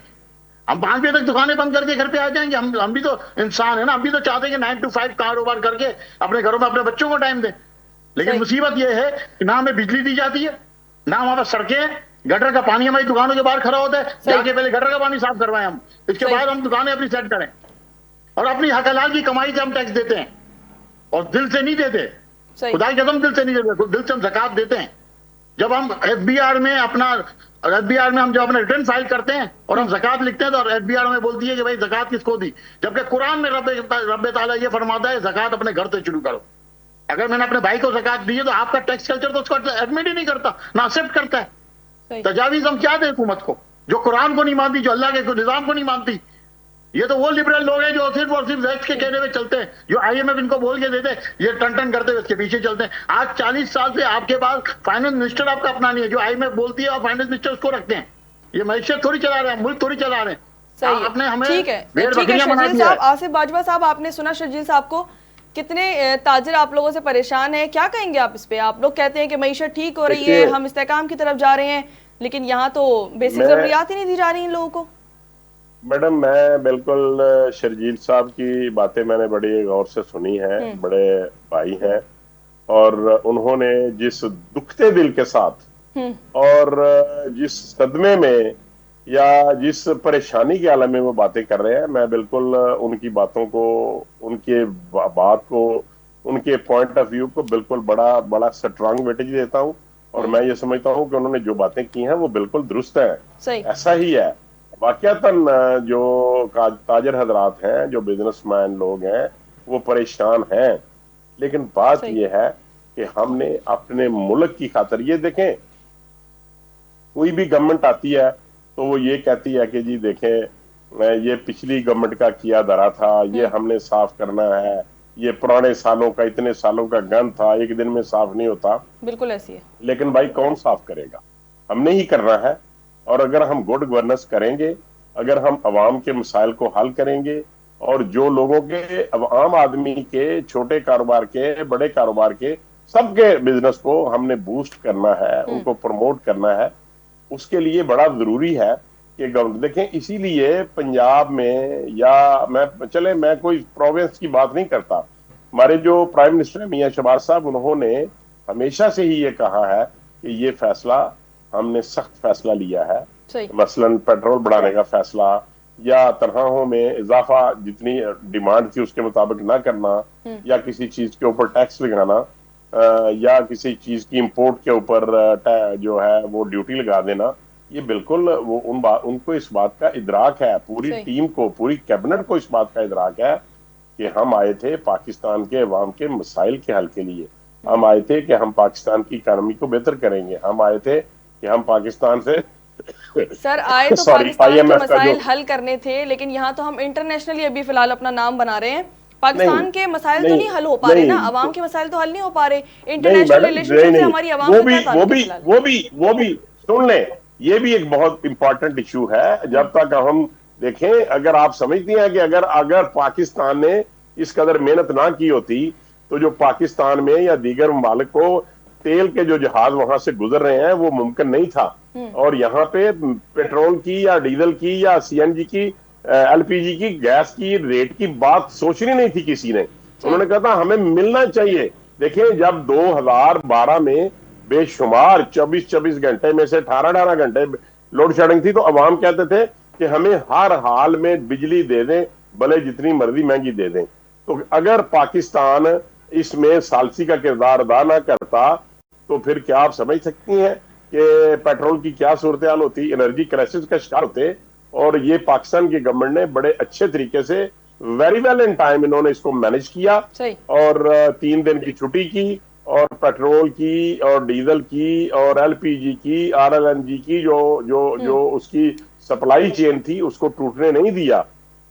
हम 5 बजे तक दुकानें बंद करके घर पे आ जाएंगे। हम भी तो इंसान है ना, हम भी तो चाहते हैं कि 9 to 5 कारोबार करके अपने घरों में अपने बच्चों को टाइम दें। लेकिन मुसीबत यह है कि ना हमें बिजली दी जाती है, ना हमारे पास सड़कें, गटर का पानी हमारी दुकानों के बाहर खड़ा होता है। जाके पहले गटर का पानी साफ करवाएं हम, इसके बाद हम दुकानें अपनी सेट करें। और अपनी हक हलाल की कमाई से हम टैक्स देते हैं और दिल से नहीं देते, खुदा की कसम दिल से नहीं देते, दिल से हम ज़कात देते हैं। जब हम एफबीआर में हम जब अपना रिटर्न फाइल करते हैं और हम ज़कात लिखते हैं तो एफबीआर में बोलती है कि भाई ज़कात किसको दी, जबकि कुरान में रब ताला ये फरमाता है ज़कात अपने घर से शुरू करो। अगर मैंने अपने भाई को ज़कात दी है तो आपका टैक्स कल्चर तो उसको एडमिट ही नहीं करता, ना एक्सेप्ट करता है। तजावीज़ हम क्या दें हुकूमत को जो कुरान को नहीं मानती, जो अल्लाह के निज़ाम को नहीं मानती? ये तो वो लिबरल लोग हैं जो सिर्फ और सिर्फ वैक्स के कहने में चलते हैं, जो आईएमएफ इनको बोल के देते हैं, ये टन करते हुए इसके पीछे चलते हैं। आज 40 साल से आपके पास फाइनेंस मिनिस्टर आपका अपना नहीं है, जो आईएमएफ बोलती है और फाइनेंस मिनिस्टर उसको रखते हैं। ये मैशियत थोड़ी चला रहे हैं, मुल्क थोड़ी चला रहे हैं। आपने हमें ठीक है शर्जील साहब, आसिफ बाजवा साहब, आपने सुना शर्जील साहब को, कितने ताजिर आप लोगों से परेशान है, क्या कहेंगे आप इस पे? आप लोग कहते हैं कि मईशत ठीक हो रही है, हम इस्तेकाम की तरफ जा रहे हैं, लेकिन यहाँ तो बेसिक जरूरियात ही नहीं दी जा रही इन लोगों को। मैडम, मैं बिल्कुल शर्जील साहब की बातें मैंने बड़ी गौर से सुनी है, बड़े भाई हैं और उन्होंने जिस दुखते दिल के साथ और जिस सदमे में या जिस परेशानी के आलम में वो बातें कर रहे हैं, मैं बिल्कुल उनकी बातों को, उनके बात को, उनके पॉइंट ऑफ व्यू को बिल्कुल बड़ा स्ट्रांग वेटेज देता हूँ और मैं ये समझता हूँ कि उन्होंने जो बातें की हैं वो बिल्कुल दुरुस्त है। ऐसा ही है वाकयातन जो ताजर हजरात हैं, जो बिजनेसमैन लोग हैं, वो परेशान हैं, लेकिन बात यह है कि हमने अपने मुल्क की खातिर, ये देखें कोई भी गवर्नमेंट आती है तो वो ये कहती है कि जी देखें ये पिछली गवर्नमेंट का किया धरा था, ये हमने साफ करना है, ये पुराने सालों का, इतने सालों का गंद था, एक दिन में साफ नहीं होता। बिल्कुल ऐसी है। लेकिन भाई कौन साफ करेगा? हमने ही करना है। और अगर हम गुड गवर्नेंस करेंगे, अगर हम अवाम के मसाइल को हल करेंगे, और जो लोगों के, अब आम आदमी के, छोटे कारोबार के, बड़े कारोबार के, सबके बिजनेस को हमने बूस्ट करना है, उनको प्रमोट करना है, उसके लिए बड़ा जरूरी है कि गवर्नमेंट देखें। इसीलिए पंजाब में, या मैं कोई प्रोविंस की बात नहीं करता, हमारे जो प्राइम मिनिस्टर है मियां शहबाज साहब, उन्होंने हमेशा से ही ये कहा है कि ये फैसला हमने सख्त फैसला लिया है। मसलन पेट्रोल बढ़ाने का फैसला, या तनख्वाहों में इजाफा जितनी डिमांड थी उसके मुताबिक ना करना, या किसी चीज के ऊपर टैक्स लगाना, या किसी चीज की इंपोर्ट के ऊपर जो है वो ड्यूटी लगा देना, ये बिल्कुल वो उनको इस बात का इदराक है, पूरी टीम को, पूरी कैबिनेट को इस बात का इदराक है कि हम आए थे पाकिस्तान के अवाम के मसाइल के हल के लिए। हम आए थे कि हम पाकिस्तान की इकानमी को बेहतर करेंगे। हम आए थे कि हम पाकिस्तान से सर आए तो पाकिस्तान के मसाइल हल करने थे, लेकिन यहाँ तो हम इंटरनेशनली अभी फिलहाल अपना नाम बना रहे हैं। पाकिस्तान के मसाइल तो नहीं हल हो पा रहे ना, अवाम के मसाइल तो हल नहीं हो पा रहे। इंटरनेशनल रिलेशनशिप से हमारी अवाम का क्या ताल्लुक है? वो भी सुन लें, ये भी एक बहुत इंपॉर्टेंट इश्यू है। जब तक हम देखें, अगर आप समझती हैं कि अगर पाकिस्तान ने इस कदर मेहनत ना की होती तो जो पाकिस्तान में या दीगर ममालिक को तेल के जो जहाज वहां से गुजर रहे हैं वो मुमकिन नहीं था। और यहाँ पे पेट्रोल की या डीजल की या सीएनजी की, एलपीजी की, गैस की रेट की बात सोचनी नहीं थी किसी ने। उन्होंने कहा था हमें मिलना चाहिए। देखिए, जब 2012 में बेशुमार 24 घंटे में से 18 घंटे लोड शेडिंग थी, तो अवाम कहते थे कि हमें हर हाल में बिजली दे दें, भले जितनी मर्जी महंगी दे दें। तो अगर पाकिस्तान इसमें सालसी का किरदार अदा ना करता तो फिर क्या आप समझ सकती हैं कि पेट्रोल की क्या सूरत हाल होती, एनर्जी क्राइसिस का शिकार होते। और ये पाकिस्तान की गवर्नमेंट ने बड़े अच्छे तरीके से, वेरी वेल इन टाइम, इन्होंने इसको मैनेज किया। और 3 दिन की छुट्टी की, और पेट्रोल की और डीजल की और एलपीजी की, आरएलएनजी की जो उसकी सप्लाई चेन थी उसको टूटने नहीं दिया।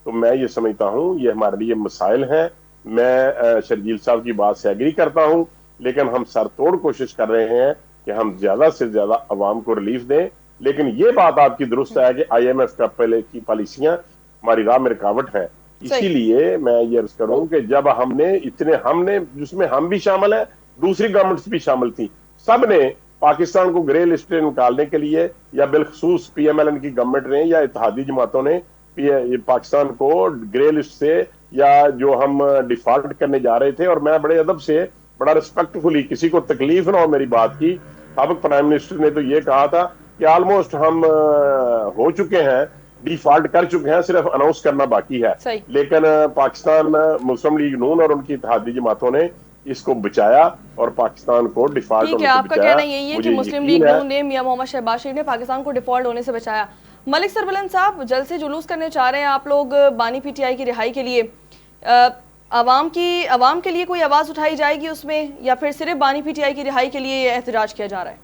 तो मैं ये समझता हूँ ये हमारे लिए मसाइल हैं। मैं शर्जील साहब की बात से एग्री करता हूँ, लेकिन हम सरतोड़ कोशिश कर रहे हैं कि हम ज्यादा से ज्यादा अवाम को रिलीफ दें। लेकिन ये बात आपकी दुरुस्त है कि आईएमएफ का पहले की पॉलिसियां हमारी राह में रुकावट है। इसीलिए मैं ये अर्ज करूं कि जब हमने जिसमें हम भी शामिल हैं, दूसरी गवर्नमेंट्स भी शामिल थी, सब ने पाकिस्तान को ग्रे लिस्ट से निकालने के लिए, या बिलखसूस पीएमएलएन की गवर्नमेंट ने या इत्तेहादी जमातों ने पाकिस्तान को ग्रे लिस्ट से, या जो हम डिफॉल्ट करने जा रहे थे। और मैं बड़े अदब से, बड़ा रिस्पेक्टफुली, किसी को तकलीफ ना हो मेरी बात की, साबिक प्राइम मिनिस्टर ने तो ये कहा था कि ऑलमोस्ट हम हो चुके हैं, डिफॉल्ट कर चुके हैं, सिर्फ अनाउंस करना बाकी है। लेकिन पाकिस्तान मुस्लिम लीग नून और उनकी इत्तेहादी जमातों ने इसको बचाया और पाकिस्तान को डिफॉल्ट होने से बचाया। आपका कहना यही है कि मुस्लिम लीग नून ने, मियां मोहम्मद शहबाज शरीफ ने पाकिस्तान को डिफॉल्ट होने से बचाया। मलिक सरबलंद साहब, जल्द से जुलूस करने चाह रहे हैं आप लोग बानी पीटीआई की रिहाई के लिए, अवाम के लिए कोई आवाज उठाई जाएगी उसमें, या फिर सिर्फ बानी पीटीआई की रिहाई के लिए एहतजाज किया जा रहा है?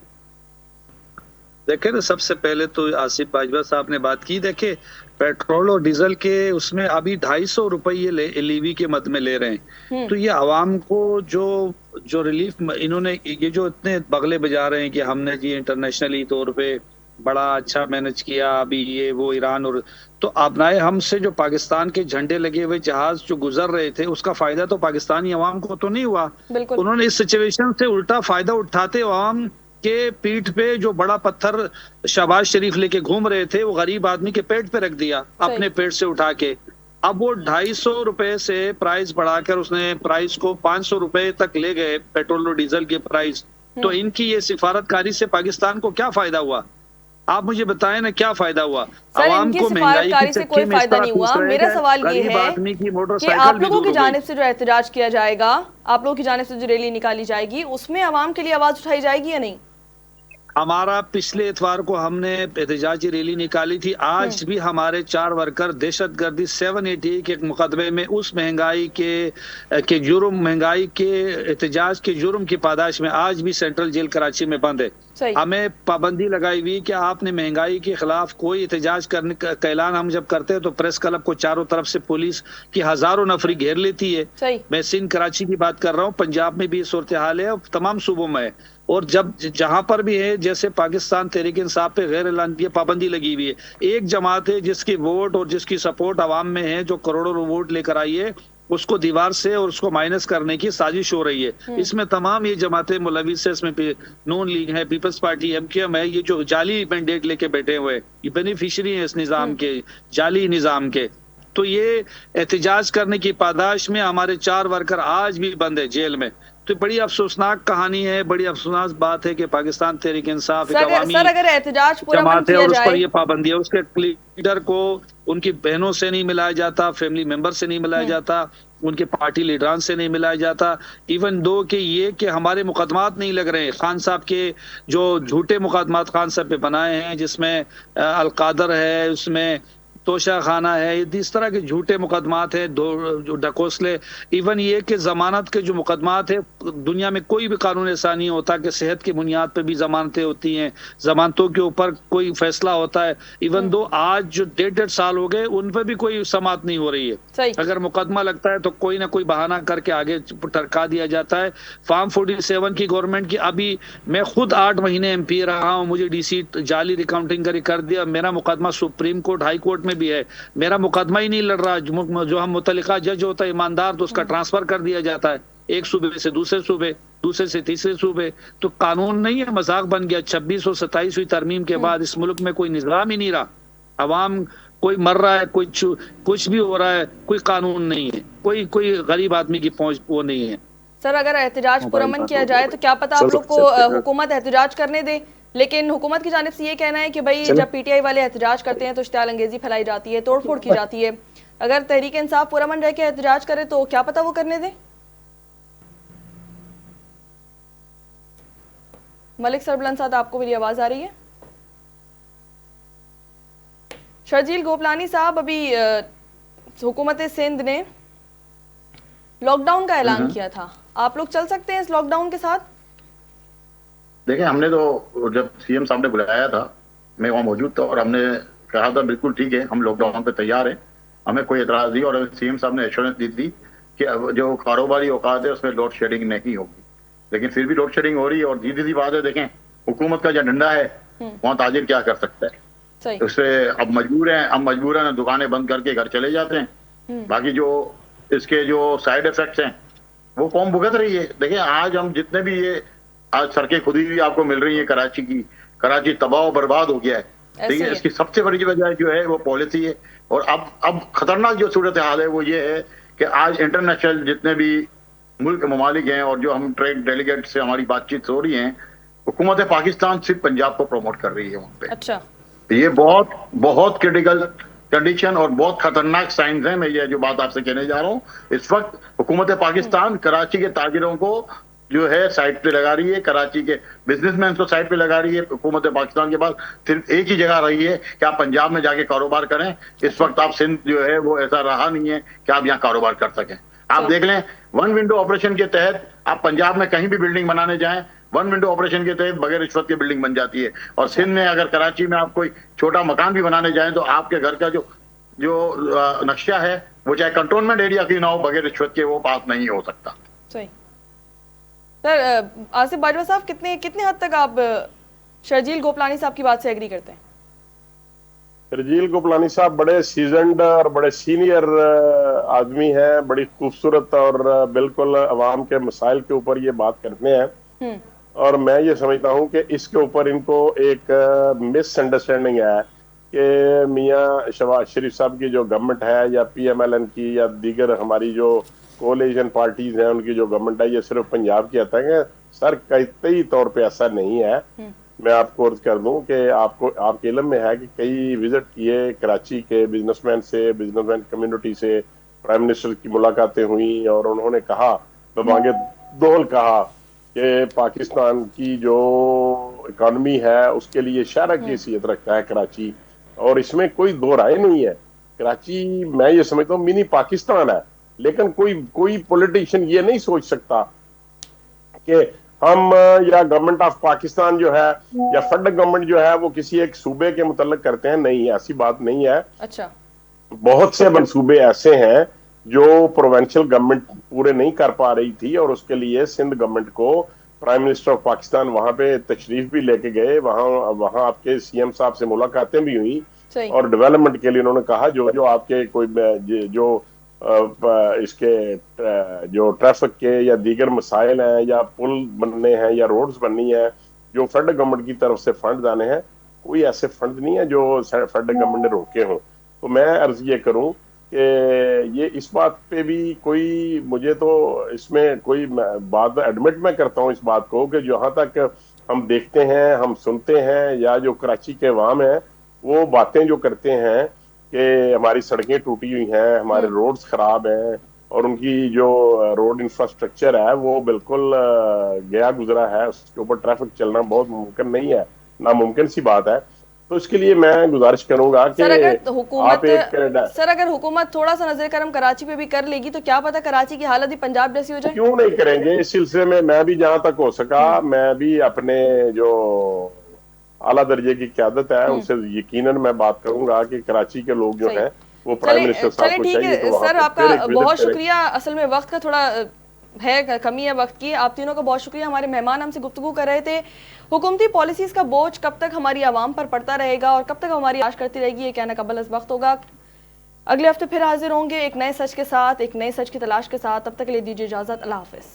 देखे ना, सबसे पहले तो आसिफ बाजवा साहब ने बात की, देखे पेट्रोल और डीजल के उसमें अभी 250 रुपये एलईवी के मद में ले रहे हैं। तो ये आवाम को जो रिलीफ इन्होंने, ये जो इतने बगले बजा रहे हैं कि हमने जी इंटरनेशनली तौर पे बड़ा अच्छा मैनेज किया, अभी ये वो ईरान, और तो अपनाए हमसे जो पाकिस्तान के झंडे लगे हुए जहाज जो गुजर रहे थे उसका फायदा तो पाकिस्तानी अवाम को तो नहीं हुआ। उन्होंने इस सिचुएशन से उल्टा फायदा उठाते अवाम के पीठ पे जो बड़ा पत्थर शहबाज शरीफ लेके घूम रहे थे वो गरीब आदमी के पेट पे रख दिया, अपने पेट से उठा के। अब वो 250 रुपए से प्राइस बढ़ाकर उसने प्राइस को 500 रुपए तक ले गए, पेट्रोल और डीजल के प्राइस। तो इनकी ये सिफारतकारी से मोटरसाइकिल को क्या फायदा हुआ? आप मुझे बताएं ना, क्या फायदा हुआ? आवाम को महंगाई से कोई फायदा नहीं हुआ। मेरा सवाल ये है कि आप लोगों की जानिब से जो एहतजाज किया जाएगा, आप लोगों की जानिब से जो रैली निकाली जाएगी, उसमें आवाम के लिए आवाज उठाई जाएगी या नहीं? हमारा पिछले इतवार को हमने एहतजाजी रैली निकाली थी। आज भी हमारे 4 वर्कर दहशतगर्दी 788 के मुकदमे में उस महंगाई के जुर्म, महंगाई के एहतजाज के जुर्म की पादाश में आज भी सेंट्रल जेल कराची में बंद है। हमें पाबंदी लगाई हुई कि आपने महंगाई के खिलाफ कोई एहतजाज करने का ऐलान हम जब करते हैं तो प्रेस क्लब को चारों तरफ से पुलिस की हजारों नफरी घेर लेती है। मैं सिंध कराची की बात कर रहा हूँ, पंजाब में भी ये सूरत हाल है और तमाम सूबों में है। और जब जहां पर भी है, जैसे पाकिस्तान तहरीक इंसाफ पे गैर एलानिया पाबंदी लगी हुई है, एक जमात है जिसकी वोट और जिसकी सपोर्ट अवाम में है, जो करोड़ों वोट लेकर आई है, उसको दीवार से और उसको माइनस करने की साजिश हो रही है। इसमें तमाम ये जमातें मुलविस है, इसमें नून लीग है, पीपल्स पार्टी, एमक्यूएम है, ये जो जाली मैंडेट लेके बैठे हुए, ये बेनिफिशियरी है इस निजाम के, जाली निजाम के। तो ये एहतजाज करने की पादाश में हमारे 4 वर्कर आज भी बंद है जेल में। तो बड़ी अफसोसनाक कहानी है, बड़ी अफसोसनाक बात है कि पाकिस्तान तहरीक इंसाफ सर अगर एहतजाज पुरअमन जमात है किया और उस पर जाए, ये पाबंदी है, उसके लीडर को उनकी बहनों से नहीं मिलाया जाता, फैमिली मेंबर से नहीं मिलाया जाता, उनके पार्टी लीडरान से नहीं मिलाया जाता। इवन दो कि ये कि हमारे मुकदमात नहीं लग रहे हैं, खान साहब के जो झूठे मुकदमात खान साहब पे बनाए हैं, जिसमें अलकादर है, उसमें तोशा खाना है, इस तरह के झूठे मुकदमात है, जो ढकोसले, इवन ये कि जमानत के जो मुकदमात है, दुनिया में कोई भी कानून ऐसा नहीं होता कि सेहत की बुनियाद पर भी जमानतें होती हैं, जमानतों के ऊपर कोई फैसला होता है। इवन दो आज जो 1.5 साल हो गए, उन पर भी कोई समाअत नहीं हो रही है। अगर मुकदमा लगता है तो कोई ना कोई बहाना करके आगे टरका दिया जाता है। फार्म 47 की गवर्नमेंट की, अभी मैं खुद 8 महीने MP रहा हूँ, मुझे DC जाली रिकाउंटिंग कर दिया, मेरा मुकदमा सुप्रीम कोर्ट, हाई कोर्ट में भी है, मेरा मुकदमा ही नहीं लड़ रहा। जो हम मुतल्लिका जज होता है ईमानदार, तो उसका ट्रांसफर कर दिया जाता है एक सूबे से दूसरे सूबे, दूसरे से तीसरे सूबे। तो कानून नहीं है, मजाक बन गया। 26 और 27वीं तरमीम के बाद इस मुल्क में कोई निजाम ही नहीं रहा। अवाम कोई मर रहा है, कोई कुछ भी हो रहा है, कोई कानून नहीं है, कोई गरीब आदमी की पहुंच वो नहीं है। सर अगर एहतजाज पुरअमन किया जाए तो क्या पता आप लोग को हुकूमत एहतजाज करने दे, लेकिन हुकूमत की जानिब से ये कहना है कि भाई जब PTI वाले एहतजाज करते हैं तो इश्तियाल अंगेजी फैलाई जाती है, तोड़फोड़ की जाती है। अगर तहरीक इंसाफ पुरअमन रह के एहतजाज करे तो क्या पता वो करने दे। मलिक सरबलंद साहब, आपको मेरी आवाज आ रही है? शर्जील गोपलानी साहब, अभी हुकूमत सिंध ने लॉकडाउन का ऐलान किया था, आप लोग चल सकते हैं इस लॉकडाउन के साथ? देखिए, हमने तो जब CM साहब ने बुलाया था, मैं वहाँ मौजूद था और हमने कहा था बिल्कुल ठीक है, हम लॉकडाउन पे तैयार हैं, हमें कोई एतराज नहीं। और CM साहब ने एश्योरेंस दी थी कि जो कारोबारी औकात है उसमें लोड शेडिंग नहीं होगी, लेकिन फिर भी लोड शेडिंग हो रही है। और सीधी सी बात है, देखें हुकूमत का जो डंडा है वहाँ ताजिर क्या कर सकता है। उससे अब मजबूरन दुकानें बंद करके घर चले जाते हैं। बाकी जो इसके जो साइड इफेक्ट्स हैं वो कौम भुगत रही है। देखिए, आज हम जितने भी ये आज सड़कें खुदी हुई आपको मिल रही है कराची की, कराची तबाह और बर्बाद हो गया है। ठीक है, इसकी सबसे बड़ी वजह जो है वो पॉलिसी है। और अब खतरनाक जो सूरत हाल है वो ये है कि आज इंटरनेशनल जितने भी मुल्क ममालिक हैं और जो हम ट्रेड डेलीगेट से हमारी बातचीत हो रही है, हुकूमत पाकिस्तान सिर्फ पंजाब को प्रमोट कर रही है वहाँ पे। अच्छा, ये बहुत क्रिटिकल कंडीशन और बहुत खतरनाक साइंस है। मैं ये जो बात आपसे कहने जा रहा हूँ, इस वक्त हुकूमत पाकिस्तान कराची के ताजिरों को जो है साइड पे लगा रही है, कराची के बिजनेसमैन को साइड पे लगा रही है। हुकूमत पाकिस्तान के पास सिर्फ एक ही जगह रही है कि आप पंजाब में जाके कारोबार करें। इस वक्त आप सिंध जो है वो ऐसा रहा नहीं है कि आप यहाँ कारोबार कर सकें। आप देख लें, 1 विंडो ऑपरेशन के तहत आप पंजाब में कहीं भी बिल्डिंग बनाने जाएं, 1 विंडो ऑपरेशन के तहत बगैर रिश्वत की बिल्डिंग बन जाती है। और सिंध में अगर कराची में आप कोई छोटा मकान भी बनाने जाएं तो आपके घर का जो नक्शा है वो चाहे कंटोनमेंट एरिया की ना हो, बगैर रिश्वत के वो पास नहीं हो सकता। सही। सर आसिफ बाजवा साहब, कितने हद तक आप शर्जील गोपलानी साहब की बात से एग्री करते हैं? शर्जील गोपलानी साहब बड़े सीजनड और बड़े सीनियर आदमी हैं, बड़ी खूबसूरत और बिल्कुल अवाम के मसाइल के ऊपर ये बात करते हैं। और मैं ये समझता हूँ कि इसके ऊपर इनको एक मिसअंडरस्टैंडिंग है कि मियाँ शहबाज शरीफ साहब की जो गवर्नमेंट है या PMLN की या दीगर हमारी जो कोलिशन पार्टीज हैं उनकी जो गवर्नमेंट है ये सिर्फ पंजाब की आता है। सर, कई तौर पे ऐसा नहीं है। मैं आपको अर्ज कर दूं कि आपके इल्म में है कि कई विजिट किए कराची के बिजनेसमैन से, बिजनेसमैन कम्युनिटी से, प्राइम मिनिस्टर की मुलाकातें हुई और उन्होंने कहा, बबांगे दोहल कहा कि पाकिस्तान की जो इकॉनमी है उसके लिए शारा की हैसियत रखता है कराची, और इसमें कोई दो राय नहीं है। कराची मैं ये समझता हूँ मिनी पाकिस्तान है, लेकिन कोई पॉलिटिशियन ये नहीं सोच सकता कि हम या गवर्नमेंट ऑफ पाकिस्तान जो है या फेडरल गवर्नमेंट जो है वो किसी एक सूबे के मुतल्लिक करते हैं। नहीं, ऐसी बात नहीं है। अच्छा, बहुत से मनसूबे ऐसे हैं जो प्रोविंशियल गवर्नमेंट पूरे नहीं कर पा रही थी और उसके लिए सिंध गवर्नमेंट को प्राइम मिनिस्टर ऑफ पाकिस्तान वहां पे तशरीफ भी लेके गए, वहां आपके सीएम साहब से मुलाकातें भी हुई सही। और डेवलपमेंट के लिए उन्होंने कहा जो जो आपके कोई जो इसके जो ट्रैफिक के या दीगर मसाइल हैं या पुल बनने हैं या रोड्स बननी है, जो फेडरल गवर्नमेंट की तरफ से फंड आने हैं, कोई ऐसे फंड नहीं है जो फेडरल गवर्नमेंट ने रोके हों। तो मैं अर्ज ये करूं कि ये इस बात पे भी कोई, मुझे तो इसमें कोई बात एडमिट मैं करता हूं इस बात को कि जहां तक हम देखते हैं, हम सुनते हैं, या जो कराची के अवाम है वो बातें जो करते हैं कि हमारी सड़कें टूटी हुई हैं, हमारे रोड्स खराब हैं और उनकी जो रोड इंफ्रास्ट्रक्चर है वो बिल्कुल गया गुजरा है, उसके ऊपर ट्रैफिक चलना बहुत मुमकिन नहीं है, नामुमकिन सी बात है। तो इसके लिए मैं गुजारिश करूंगा कि सर अगर हुकूमत थोड़ा सा नजर करम कराची पे भी कर लेगी तो क्या पता कराची की हालत ही पंजाब जैसी हो जाए। क्यों नहीं करेंगे। इस सिलसिले में मैं भी जहां तक हो सका मैं भी अपने जो आला दर्जे की क़यादत है उनसे यकीनन मैं बात करूंगा कि कराची के लोग जो हैं वो प्राइम मिनिस्टर साहब को चाहिए। ठीक है सर, आपका बहुत शुक्रिया। असल में वक्त का थोड़ा है, कमी है वक्त की। आप तीनों का बहुत शुक्रिया। हमारे मेहमान हमसे गुफ्तगू कर रहे थे हुकूमती पॉलिसीज का बोझ कब तक हमारी आवाम पर पड़ता रहेगा और कब तक हमारी आश करती रहेगी, ये कहना कबल अज़ वक्त होगा। अगले हफ्ते फिर हाजिर होंगे एक नए सच के साथ, एक नए सच की तलाश के साथ। तब तक के लिए दीजिए इजाजत। अल्लाह हाफिज।